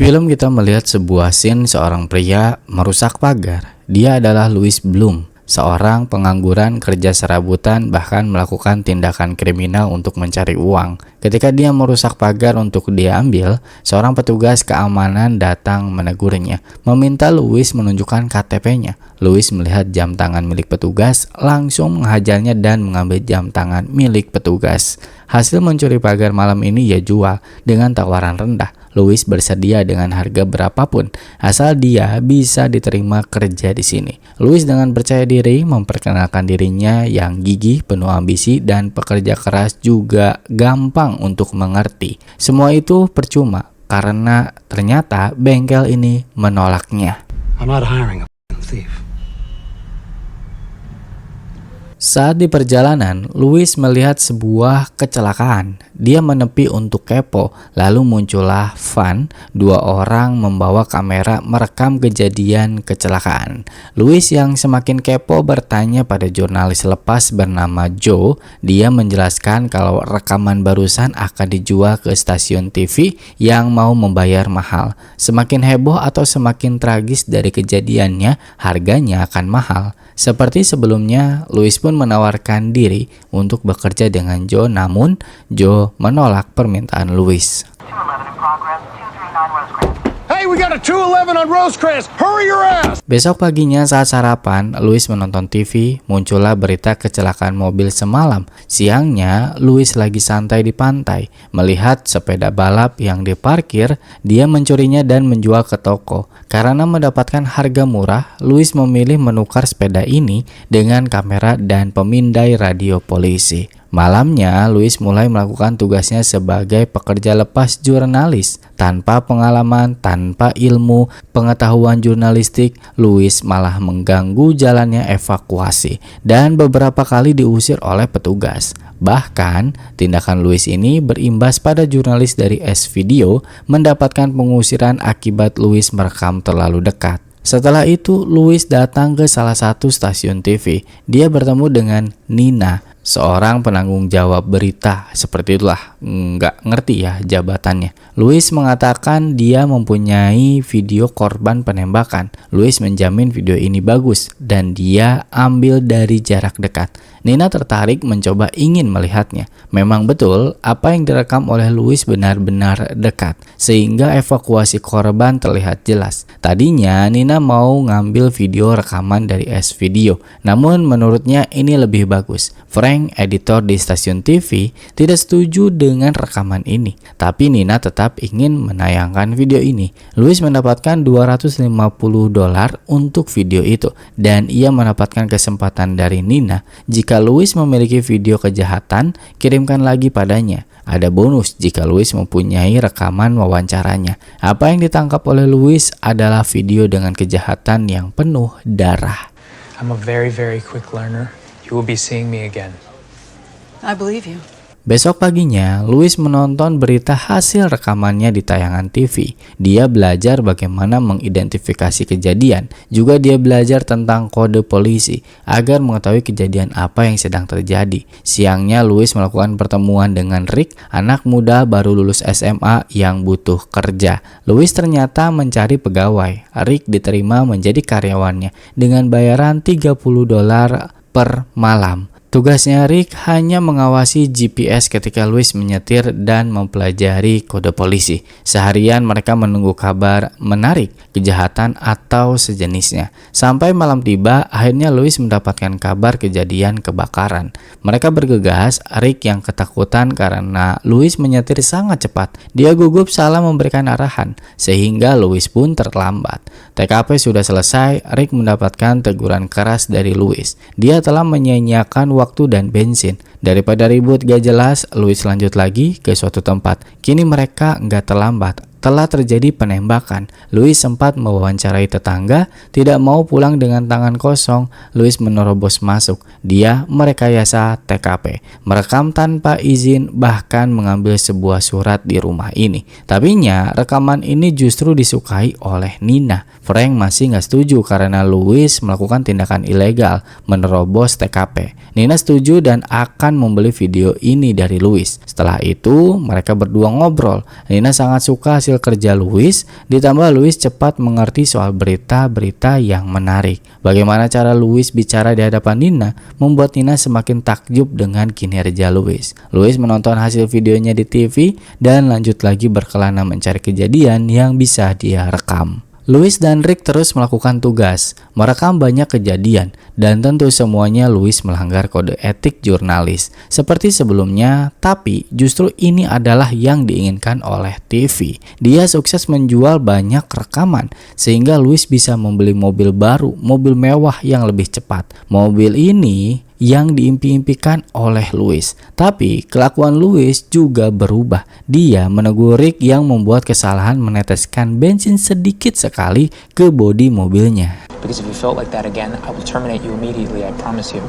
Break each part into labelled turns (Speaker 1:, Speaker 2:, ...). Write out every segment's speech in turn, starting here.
Speaker 1: film kita melihat sebuah scene seorang pria merusak pagar. Dia adalah Louis Bloom, seorang pengangguran kerja serabutan bahkan melakukan tindakan kriminal untuk mencari uang. Ketika dia merusak pagar untuk diambil, seorang petugas keamanan datang menegurnya, meminta Louis menunjukkan KTP-nya. Louis melihat jam tangan milik petugas, langsung menghajarnya dan mengambil jam tangan milik petugas. Hasil mencuri pagar malam ini ia jual dengan tawaran rendah. Louis bersedia dengan harga berapapun, asal dia bisa diterima kerja di sini. Louis dengan percaya diri memperkenalkan dirinya yang gigih, penuh ambisi, dan pekerja keras juga gampang untuk mengerti. Semua itu percuma karena ternyata bengkel ini menolaknya.
Speaker 2: I'm not hiring a thief.
Speaker 1: Saat di perjalanan, Louis melihat sebuah kecelakaan. Dia menepi untuk kepo, lalu muncullah Van, dua orang membawa kamera merekam kejadian kecelakaan. Louis yang semakin kepo bertanya pada jurnalis lepas bernama Joe. Dia menjelaskan kalau rekaman barusan akan dijual ke stasiun TV yang mau membayar mahal. Semakin heboh atau semakin tragis dari kejadiannya, harganya akan mahal. Seperti sebelumnya, Louis pun menawarkan diri untuk bekerja dengan Joe, namun Joe menolak permintaan Louis.
Speaker 2: Hey, we got a 211 on Rosecrans. Hurry your ass!
Speaker 1: Besok paginya saat sarapan, Louis menonton TV, muncullah berita kecelakaan mobil semalam. Siangnya, Louis lagi santai di pantai. Melihat sepeda balap yang diparkir, dia mencurinya dan menjual ke toko. Karena mendapatkan harga murah, Louis memilih menukar sepeda ini dengan kamera dan pemindai radio polisi. Malamnya, Louis mulai melakukan tugasnya sebagai pekerja lepas jurnalis. Tanpa pengalaman, tanpa ilmu, pengetahuan jurnalistik, Louis malah mengganggu jalannya evakuasi dan beberapa kali diusir oleh petugas. Bahkan, tindakan Louis ini berimbas pada jurnalis dari S-Video mendapatkan pengusiran akibat Louis merekam terlalu dekat. Setelah itu, Louis datang ke salah satu stasiun TV. Dia bertemu dengan Nina, seorang penanggung jawab berita. Seperti itulah, nggak ngerti ya jabatannya. Louis mengatakan dia mempunyai video korban penembakan. Louis menjamin video ini bagus dan dia ambil dari jarak dekat. Nina tertarik mencoba ingin melihatnya. Memang betul apa yang direkam oleh Louis benar-benar dekat, sehingga evakuasi korban terlihat jelas. Tadinya Nina mau ngambil video rekaman dari S-Video, namun menurutnya ini lebih bagus. Frank, editor di stasiun TV, tidak setuju dengan rekaman ini, tapi Nina tetap ingin menayangkan video ini. Louis mendapatkan $250 untuk video itu, dan ia mendapatkan kesempatan dari Nina. Jika Louis memiliki video kejahatan, kirimkan lagi padanya. Ada bonus jika Louis mempunyai rekaman wawancaranya. Apa yang ditangkap oleh Louis adalah video dengan kejahatan yang penuh darah.
Speaker 3: I'm a very quick learner. You will be seeing me again.
Speaker 4: I believe you.
Speaker 1: Besok paginya, Louis menonton berita hasil rekamannya di tayangan TV. Dia belajar bagaimana mengidentifikasi kejadian. Juga dia belajar tentang kode polisi agar mengetahui kejadian apa yang sedang terjadi. Siangnya, Louis melakukan pertemuan dengan Rick, anak muda baru lulus SMA yang butuh kerja. Louis ternyata mencari pegawai. Rick diterima menjadi karyawannya dengan bayaran $30 per malam. Tugasnya Rick hanya mengawasi GPS ketika Louis menyetir dan mempelajari kode polisi. Seharian mereka menunggu kabar menarik, kejahatan atau sejenisnya. Sampai malam tiba, akhirnya Louis mendapatkan kabar kejadian kebakaran. Mereka bergegas, Rick yang ketakutan karena Louis menyetir sangat cepat. Dia gugup salah memberikan arahan, sehingga Louis pun terlambat. TKP sudah selesai, Rick mendapatkan teguran keras dari Louis. Dia telah menyia-nyiakan waktu dan bensin. Daripada ribut gak jelas, Louis lanjut lagi ke suatu tempat. Kini mereka nggak terlambat. Telah terjadi penembakan. Louis sempat mewawancarai tetangga, tidak mau pulang dengan tangan kosong. Louis menerobos masuk. Dia merekayasa TKP, merekam tanpa izin, bahkan mengambil sebuah surat di rumah ini. Tapinya rekaman ini justru disukai oleh Nina. Frank masih nggak setuju karena Louis melakukan tindakan ilegal, menerobos TKP. Nina setuju dan akan membeli video ini dari Louis. Setelah itu mereka berdua ngobrol. Nina sangat suka hasil hasil kerja Louis, ditambah Louis cepat mengerti soal berita-berita yang menarik. Bagaimana cara Louis bicara di hadapan Nina membuat Nina semakin takjub dengan kinerja Louis. Louis menonton hasil videonya di TV dan lanjut lagi berkelana mencari kejadian yang bisa dia rekam. Louis dan Rick terus melakukan tugas, merekam banyak kejadian, dan tentu semuanya Louis melanggar kode etik jurnalis. Seperti sebelumnya, tapi justru ini adalah yang diinginkan oleh TV. Dia sukses menjual banyak rekaman, sehingga Louis bisa membeli mobil baru, mobil mewah yang lebih cepat. Mobil ini yang diimpi-impikan oleh Louis. Tapi kelakuan Louis juga berubah. Dia menegur Rick yang membuat kesalahan meneteskan bensin sedikit sekali ke bodi mobilnya.
Speaker 3: Because if you felt like that again, I will terminate you immediately, I promise you.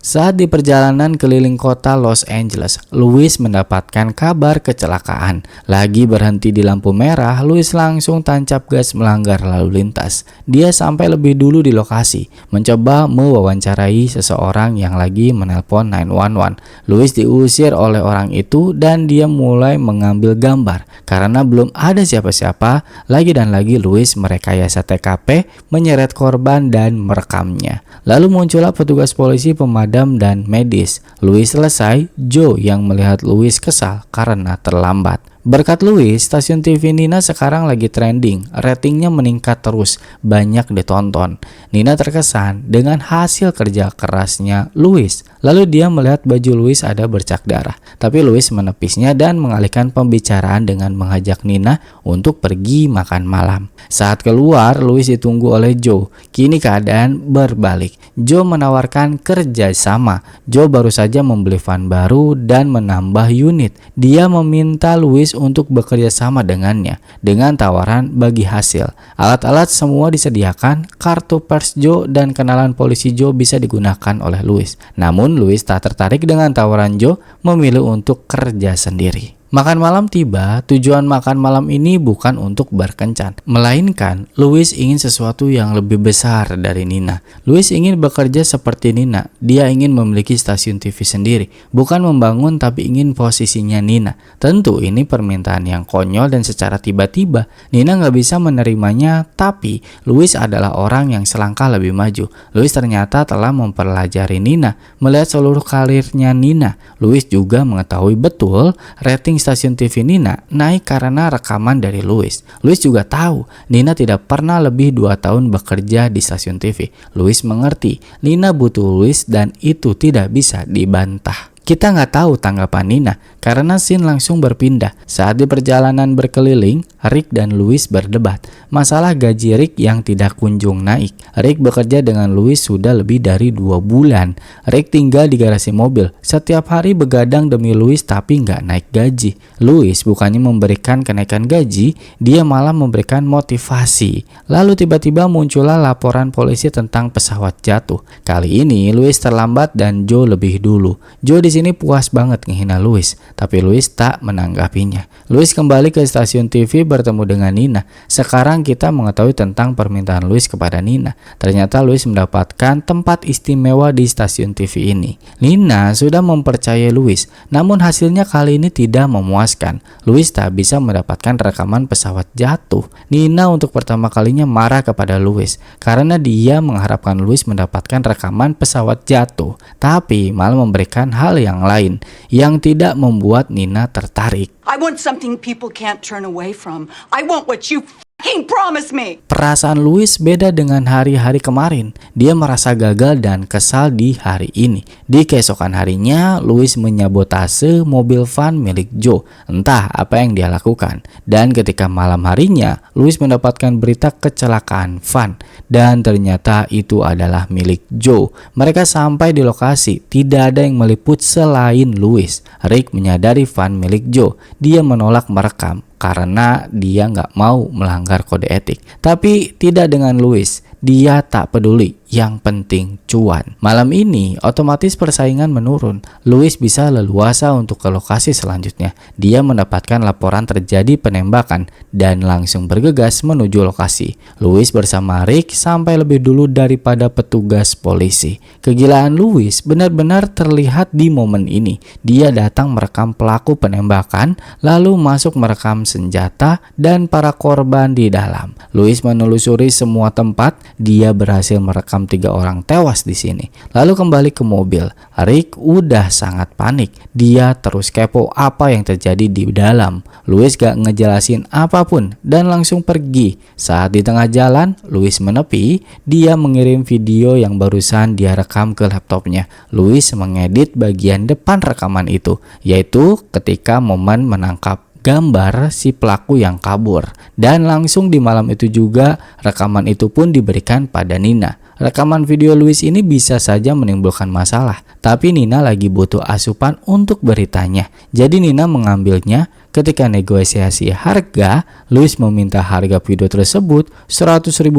Speaker 1: Saat di perjalanan keliling kota Los Angeles, Louis mendapatkan kabar kecelakaan. Lagi berhenti di lampu merah, Louis langsung tancap gas melanggar lalu lintas. Dia sampai lebih dulu di lokasi, mencoba mewawancarai seseorang yang lagi menelpon 911. Louis diusir oleh orang itu dan dia mulai mengambil gambar. Karena belum ada siapa-siapa, lagi dan lagi Louis merekayasa TKP, menyeret korban dan merekamnya. Lalu muncullah petugas polisi pemadam dan medis. Louis selesai, Joe yang melihat Louis kesal karena terlambat. Berkat Louis, stasiun TV Nina sekarang lagi trending, ratingnya meningkat terus, banyak ditonton. Nina terkesan dengan hasil kerja kerasnya Louis. Lalu dia melihat baju Louis ada bercak darah, tapi Louis menepisnya dan mengalihkan pembicaraan dengan mengajak Nina untuk pergi makan malam. Saat keluar, Louis ditunggu oleh Joe. Kini keadaan berbalik. Joe menawarkan kerja sama. Joe baru saja membeli van baru dan menambah unit. Dia meminta Louis untuk bekerja sama dengannya dengan tawaran bagi hasil. Alat-alat semua disediakan, kartu pers Joe dan kenalan polisi Joe bisa digunakan oleh Louis. Namun Louis tak tertarik dengan tawaran Joe, memilih untuk kerja sendiri. Makan malam tiba, tujuan makan malam ini bukan untuk berkencan, melainkan Louis ingin sesuatu yang lebih besar dari Nina. Louis ingin bekerja seperti Nina, dia ingin memiliki stasiun TV sendiri, bukan membangun tapi ingin posisinya Nina. Tentu ini permintaan yang konyol dan secara tiba-tiba, Nina nggak bisa menerimanya, tapi Louis adalah orang yang selangkah lebih maju. Louis ternyata telah mempelajari Nina, melihat seluruh karirnya Nina. Louis juga mengetahui betul rating stasiun TV Nina naik karena rekaman dari Louis. Louis juga tahu Nina tidak pernah lebih 2 tahun bekerja di stasiun TV. Louis mengerti Nina butuh Louis dan itu tidak bisa dibantah. Kita nggak tahu tanggapan Nina karena scene langsung berpindah. Saat di perjalanan berkeliling, Rick dan Louis berdebat masalah gaji Rick yang tidak kunjung naik. Rick bekerja dengan Louis sudah lebih dari 2 bulan. Rick tinggal di garasi mobil, setiap hari begadang demi Louis tapi nggak naik gaji. Louis bukannya memberikan kenaikan gaji, dia malah memberikan motivasi. Lalu tiba-tiba muncullah laporan polisi tentang pesawat jatuh. Kali ini Louis terlambat dan Joe lebih dulu. Joe di sini puas banget ngehina Louis, tapi Louis tak menanggapinya. Louis kembali ke stasiun TV bertemu dengan Nina. Sekarang kita mengetahui tentang permintaan Louis kepada Nina. Ternyata Louis mendapatkan tempat istimewa di stasiun TV ini. Nina sudah mempercayai Louis, namun hasilnya kali ini tidak memuaskan. Louis tak bisa mendapatkan rekaman pesawat jatuh. Nina untuk pertama kalinya marah kepada Louis karena dia mengharapkan Louis mendapatkan rekaman pesawat jatuh, tapi malah memberikan hal yang lain yang tidak membuat Nina tertarik.
Speaker 4: I want something people can't turn away from. I want what you fucking promised me.
Speaker 1: Perasaan Louis beda dengan hari-hari kemarin. Dia merasa gagal dan kesal di hari ini. Di keesokan harinya, Louis menyabotase mobil van milik Joe. Entah apa yang dia lakukan. Dan ketika malam harinya, Louis mendapatkan berita kecelakaan van. Dan ternyata itu adalah milik Joe. Mereka sampai di lokasi, tidak ada yang meliput selain Louis. Rick menyadari van milik Joe. Dia menolak merekam karena dia nggak mau melanggar kode etik. Tapi tidak dengan Louis. dia tak peduli, yang penting cuan. Malam ini otomatis persaingan menurun. Louis bisa leluasa untuk ke lokasi selanjutnya. Dia mendapatkan laporan terjadi penembakan dan langsung bergegas menuju lokasi. Louis bersama Rick sampai lebih dulu daripada petugas polisi. Kegilaan Louis benar-benar terlihat di momen ini. Dia datang merekam pelaku penembakan, lalu masuk merekam senjata dan para korban di dalam. Louis menelusuri semua tempat. Dia berhasil merekam 3 orang tewas di sini. Lalu kembali ke mobil. Rick udah sangat panik. Dia terus kepo apa yang terjadi di dalam. Louis gak ngejelasin apapun dan langsung pergi. Saat di tengah jalan, Louis menepi. Dia mengirim video yang barusan dia rekam ke laptopnya. Louis mengedit bagian depan rekaman itu, yaitu ketika momen menangkap gambar si pelaku yang kabur. Dan langsung di malam itu juga rekaman itu pun diberikan pada Nina. Rekaman video Louis ini bisa saja menimbulkan masalah, tapi Nina lagi butuh asupan untuk beritanya. Jadi Nina mengambilnya. Ketika negosiasi harga, Louis meminta harga video tersebut $100.000.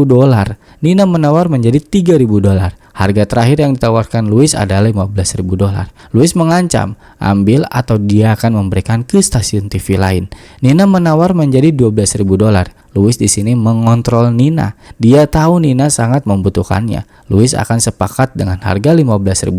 Speaker 1: Nina menawar menjadi $3.000. Harga terakhir yang ditawarkan Louis adalah $15.000. Louis mengancam, ambil atau dia akan memberikan ke stasiun TV lain. Nina menawar menjadi $12.000. Louis di sini mengontrol Nina. Dia tahu Nina sangat membutuhkannya. Louis akan sepakat dengan harga $15.000.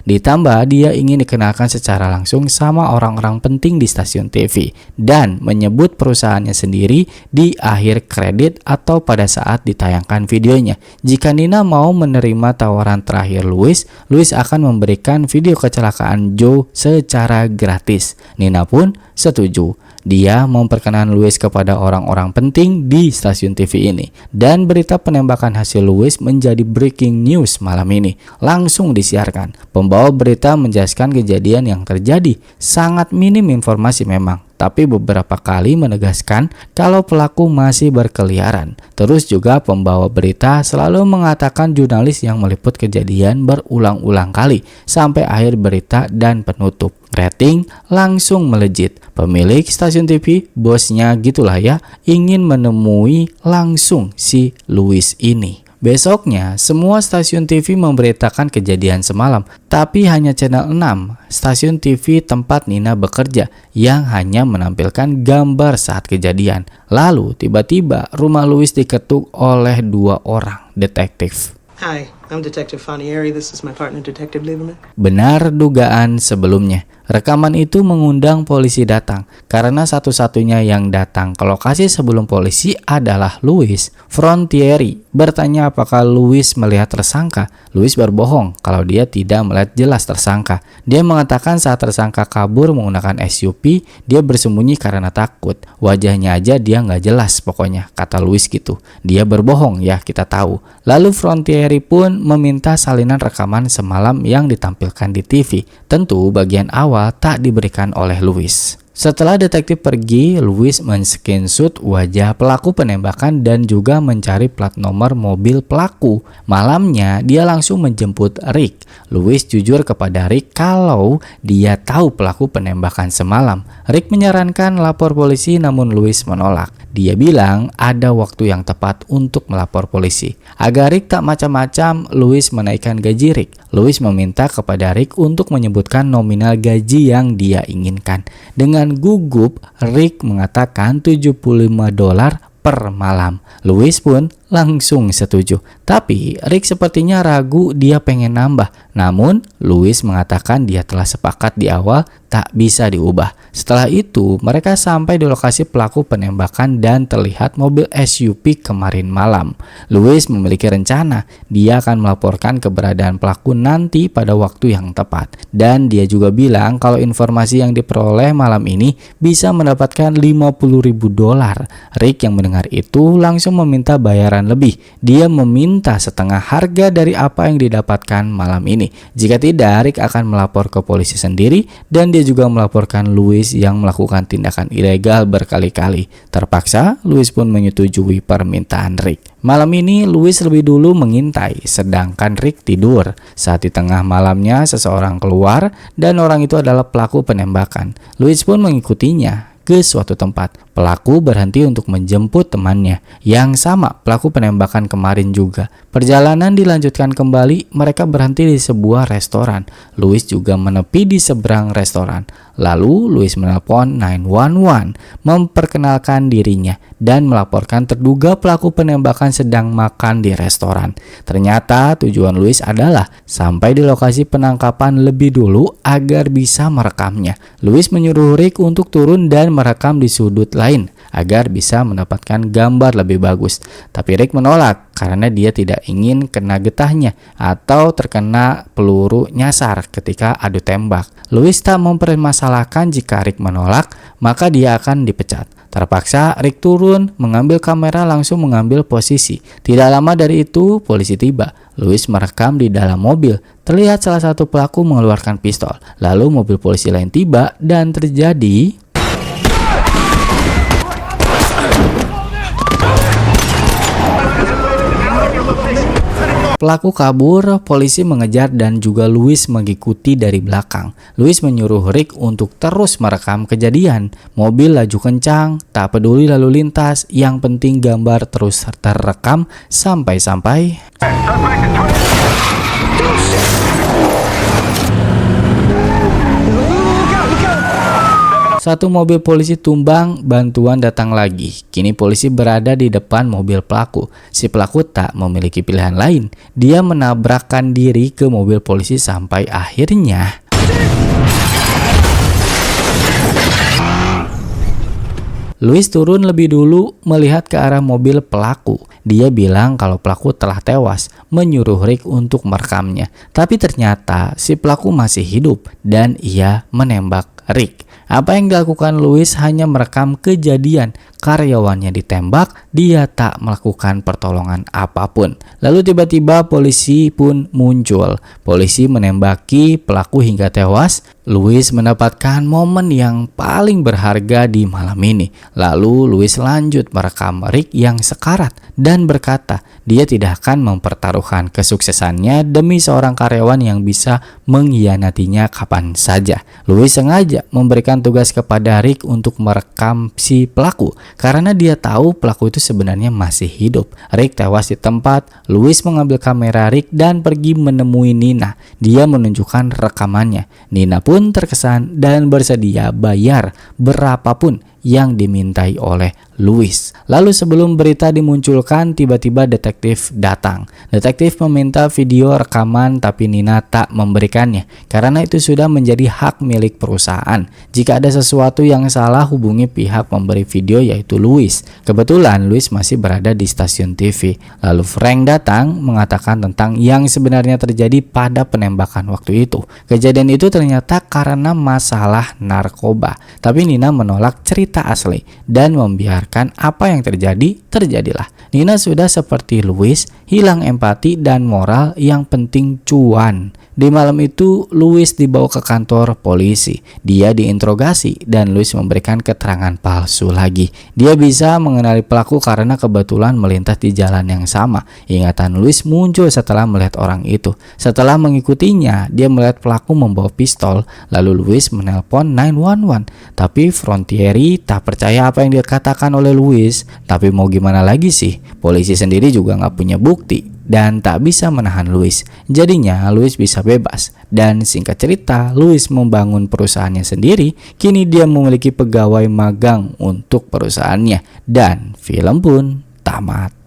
Speaker 1: Ditambah dia ingin dikenalkan secara langsung sama orang-orang penting di stasiun TV dan menyebut perusahaannya sendiri di akhir kredit atau pada saat ditayangkan videonya. Jika Nina mau menerima tawaran terakhir Louis akan memberikan video kecelakaan Joe secara gratis. Nina pun setuju. Dia memperkenalkan Louis kepada orang-orang penting di stasiun TV ini. Dan berita penembakan hasil Louis menjadi breaking news malam ini. Langsung disiarkan. Pembawa berita menjelaskan kejadian yang terjadi. Sangat minim informasi memang, tapi beberapa kali menegaskan kalau pelaku masih berkeliaran. Terus juga pembawa berita selalu mengatakan jurnalis yang meliput kejadian berulang-ulang kali sampai akhir berita dan penutup. Rating langsung melejit. Pemilik stasiun TV, bosnya gitulah ya, ingin menemui langsung si Louis ini. Besoknya, semua stasiun TV memberitakan kejadian semalam, tapi hanya channel 6, stasiun TV tempat Nina bekerja, yang hanya menampilkan gambar saat kejadian. Lalu, tiba-tiba rumah Louis diketuk oleh 2 orang detektif.
Speaker 5: Hi, I'm Detective Fanieri. This is my partner, Detective Lieberman.
Speaker 1: Benar dugaan sebelumnya. Rekaman itu mengundang polisi datang karena satu-satunya yang datang ke lokasi sebelum polisi adalah Louis. Frontieri bertanya apakah Louis melihat tersangka. Louis berbohong kalau dia tidak melihat jelas tersangka. Dia mengatakan saat tersangka kabur menggunakan SUV, dia bersembunyi karena takut. Wajahnya aja dia nggak jelas pokoknya, kata Louis gitu. Dia berbohong ya, kita tahu. Lalu Frontieri pun meminta salinan rekaman semalam yang ditampilkan di TV. Tentu bagian awal tak diberikan oleh Louis. Setelah detektif pergi, Louis men-screenshot wajah pelaku penembakan dan juga mencari plat nomor mobil pelaku. Malamnya, dia langsung menjemput Rick. Louis jujur kepada Rick kalau dia tahu pelaku penembakan semalam. Rick menyarankan lapor polisi namun Louis menolak. Dia bilang ada waktu yang tepat untuk melapor polisi. Agar Rick tak macam-macam, Louis menaikkan gaji Rick. Louis meminta kepada Rick untuk menyebutkan nominal gaji yang dia inginkan. Dengan gugup, Rick mengatakan $75 per malam. Louis pun langsung setuju. Tapi Rick sepertinya ragu, dia pengen nambah. Namun Louis mengatakan dia telah sepakat di awal tak bisa diubah. Setelah itu mereka sampai di lokasi pelaku penembakan dan terlihat mobil SUV kemarin malam. Louis memiliki rencana. Dia akan melaporkan keberadaan pelaku nanti pada waktu yang tepat. Dan dia juga bilang kalau informasi yang diperoleh malam ini bisa mendapatkan $50.000. Rick yang mendengar itu langsung meminta bayaran lebih. Dia meminta setengah harga dari apa yang didapatkan malam ini. Jika tidak, Rick akan melapor ke polisi sendiri dan dia juga melaporkan Louis yang melakukan tindakan ilegal berkali-kali. Terpaksa, Louis pun menyetujui permintaan Rick. Malam ini, Louis lebih dulu mengintai, sedangkan Rick tidur. Saat di tengah malamnya, seseorang keluar dan orang itu adalah pelaku penembakan. Louis pun mengikutinya. ke suatu tempat. Pelaku berhenti untuk menjemput temannya. Yang sama pelaku penembakan kemarin juga. Perjalanan dilanjutkan kembali, mereka berhenti di sebuah restoran. Louis juga menepi di seberang restoran. Lalu Louis menelpon 911, memperkenalkan dirinya dan melaporkan terduga pelaku penembakan sedang makan di restoran. Ternyata tujuan Louis adalah sampai di lokasi penangkapan lebih dulu agar bisa merekamnya. Louis menyuruh Rick untuk turun dan merekam di sudut lain agar bisa mendapatkan gambar lebih bagus. Tapi Rick menolak karena dia tidak ingin kena getahnya atau terkena peluru nyasar ketika adu tembak. Louis tak mempermasalahkan jika Rick menolak, maka dia akan dipecat. Terpaksa Rick turun, mengambil kamera, langsung mengambil posisi. Tidak lama dari itu, polisi tiba. Louis merekam di dalam mobil. Terlihat salah satu pelaku mengeluarkan pistol. Lalu mobil polisi lain tiba dan terjadi pelaku kabur, polisi mengejar dan juga Louis mengikuti dari belakang. Louis menyuruh Rick untuk terus merekam kejadian. Mobil laju kencang, tak peduli lalu lintas, yang penting gambar terus terekam sampai-sampai satu mobil polisi tumbang, bantuan datang lagi. Kini polisi berada di depan mobil pelaku. Si pelaku tak memiliki pilihan lain. Dia menabrakkan diri ke mobil polisi sampai akhirnya Louis turun lebih dulu melihat ke arah mobil pelaku. Dia bilang kalau pelaku telah tewas, menyuruh Rick untuk merekamnya. Tapi ternyata si pelaku masih hidup dan ia menembak Rick. Apa yang dilakukan Louis hanya merekam kejadian karyawannya ditembak, dia tak melakukan pertolongan apapun. Lalu tiba-tiba polisi pun muncul. Polisi menembaki pelaku hingga tewas. Louis mendapatkan momen yang paling berharga di malam ini. Lalu Louis lanjut merekam Rick yang sekarat dan berkata dia tidak akan mempertaruhkan kesuksesannya demi seorang karyawan yang bisa mengkhianatinya kapan saja. Louis sengaja memberikan tugas kepada Rick untuk merekam si pelaku karena dia tahu pelaku itu sebenarnya masih hidup. Rick tewas di tempat. Louis mengambil kamera Rick dan pergi menemui Nina. Dia menunjukkan rekamannya. Nina pun terkesan dan bersedia bayar berapapun yang dimintai oleh Louis. Lalu sebelum berita dimunculkan, tiba-tiba detektif datang. Detektif meminta video rekaman tapi Nina tak memberikannya karena itu sudah menjadi hak milik perusahaan. Jika ada sesuatu yang salah, hubungi pihak pemberi video yaitu Louis. Kebetulan Louis masih berada di stasiun TV. Lalu Frank datang mengatakan tentang yang sebenarnya terjadi pada penembakan waktu itu. Kejadian itu ternyata karena masalah narkoba. Tapi Nina menolak cerita asli dan membiarkan apa yang terjadi, terjadilah. Nina sudah seperti Louis, hilang empati dan moral, yang penting cuan. Di malam itu, Louis dibawa ke kantor polisi. Dia diinterogasi dan Louis memberikan keterangan palsu lagi. Dia bisa mengenali pelaku karena kebetulan melintas di jalan yang sama. Ingatan Louis muncul setelah melihat orang itu. Setelah mengikutinya, dia melihat pelaku membawa pistol. Lalu Louis menelpon 911. Tapi Frontieri tak percaya apa yang dikatakan oleh Louis. Tapi mau gimana lagi sih? Polisi sendiri juga nggak punya bukti dan tak bisa menahan Louis. Jadinya Louis bisa bebas. Dan singkat cerita, Louis membangun perusahaannya sendiri. Kini dia memiliki pegawai magang untuk perusahaannya. Dan film pun tamat.